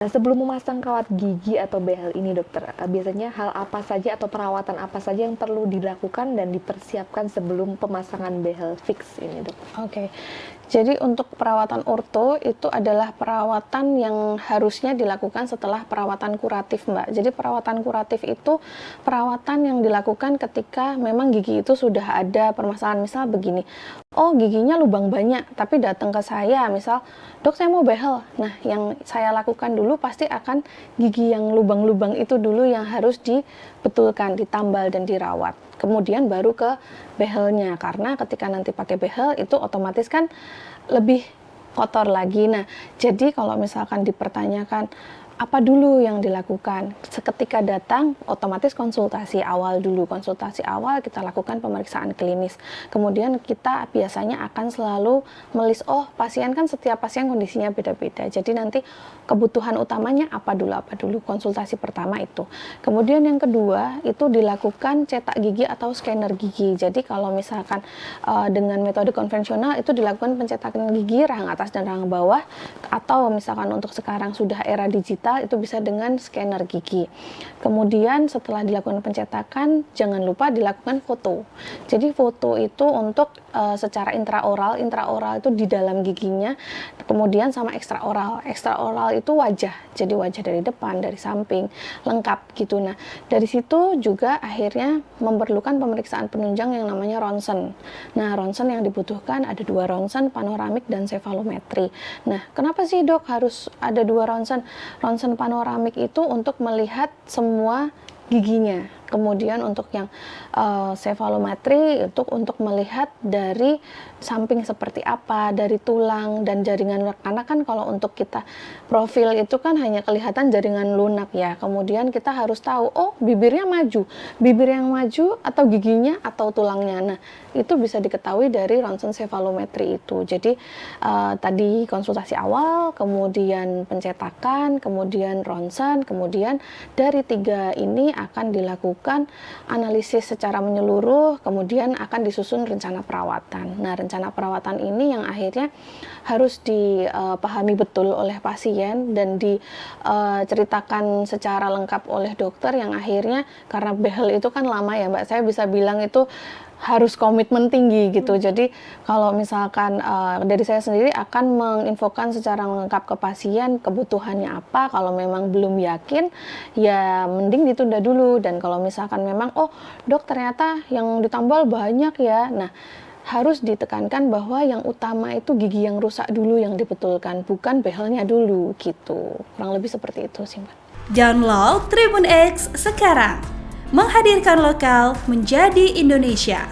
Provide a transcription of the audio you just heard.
Nah, sebelum memasang kawat gigi atau behel ini dokter, biasanya hal apa saja atau perawatan apa saja yang perlu dilakukan dan dipersiapkan sebelum pemasangan behel fix ini dok? Oke, jadi untuk perawatan orto itu adalah perawatan yang harusnya dilakukan setelah perawatan kuratif, Mbak. Jadi perawatan kuratif itu perawatan yang dilakukan ketika memang gigi itu sudah ada permasalahan. Misal begini, oh giginya lubang banyak, tapi datang ke saya, misal, dok saya mau behel. Nah, yang saya lakukan dulu pasti akan gigi yang lubang-lubang itu dulu yang harus dibetulkan, ditambal dan dirawat. Kemudian baru ke behelnya, karena ketika nanti pakai behel itu otomatis kan lebih kotor lagi. Nah, jadi kalau misalkan dipertanyakan apa dulu yang dilakukan, seketika datang otomatis konsultasi awal dulu. Konsultasi awal kita lakukan pemeriksaan klinis, kemudian kita biasanya akan selalu melis, oh pasien kan setiap pasien kondisinya beda-beda, jadi nanti kebutuhan utamanya apa dulu, konsultasi pertama itu. Kemudian yang kedua itu dilakukan cetak gigi atau scanner gigi. Jadi kalau misalkan dengan metode konvensional itu dilakukan pencetakan gigi rahang atas dan rahang bawah, atau misalkan untuk sekarang sudah era digital itu bisa dengan scanner gigi. Kemudian setelah dilakukan pencetakan, jangan lupa dilakukan foto. Jadi foto itu untuk secara intraoral itu di dalam giginya, kemudian sama ekstraoral. Ekstraoral itu wajah, jadi wajah dari depan, dari samping, lengkap gitu. Nah, dari situ juga akhirnya memerlukan pemeriksaan penunjang yang namanya ronsen. Nah, ronsen yang dibutuhkan ada 2 ronsen, panoramik dan sefalometri. Nah, kenapa sih dok harus ada 2 ronsen? Ronsen panoramik itu untuk melihat semua giginya. Kemudian untuk yang sefalometri itu untuk melihat dari samping seperti apa, dari tulang dan jaringan. Karena kan kalau untuk kita profil itu kan hanya kelihatan jaringan lunak ya. Kemudian kita harus tahu, oh bibirnya maju, bibir yang maju atau giginya atau tulangnya. Nah, itu bisa diketahui dari ronsen sefalometri itu. Jadi tadi konsultasi awal, kemudian pencetakan, kemudian ronsen, kemudian dari 3 ini akan dilakukan analisis secara menyeluruh, kemudian akan disusun rencana perawatan. Nah, rencana perawatan ini yang akhirnya harus dipahami betul oleh pasien dan diceritakan secara lengkap oleh dokter, yang akhirnya karena behel itu kan lama ya Mbak, saya bisa bilang itu harus komitmen tinggi gitu. Jadi kalau misalkan dari saya sendiri akan menginfokan secara lengkap ke pasien kebutuhannya apa. Kalau memang belum yakin ya mending ditunda dulu, dan kalau misalkan memang oh dok ternyata yang ditambal banyak ya, nah harus ditekankan bahwa yang utama itu gigi yang rusak dulu yang dibetulkan, bukan behelnya dulu gitu. Kurang lebih seperti itu sih Mbak. Download Tribun X sekarang, menghadirkan lokal menjadi Indonesia.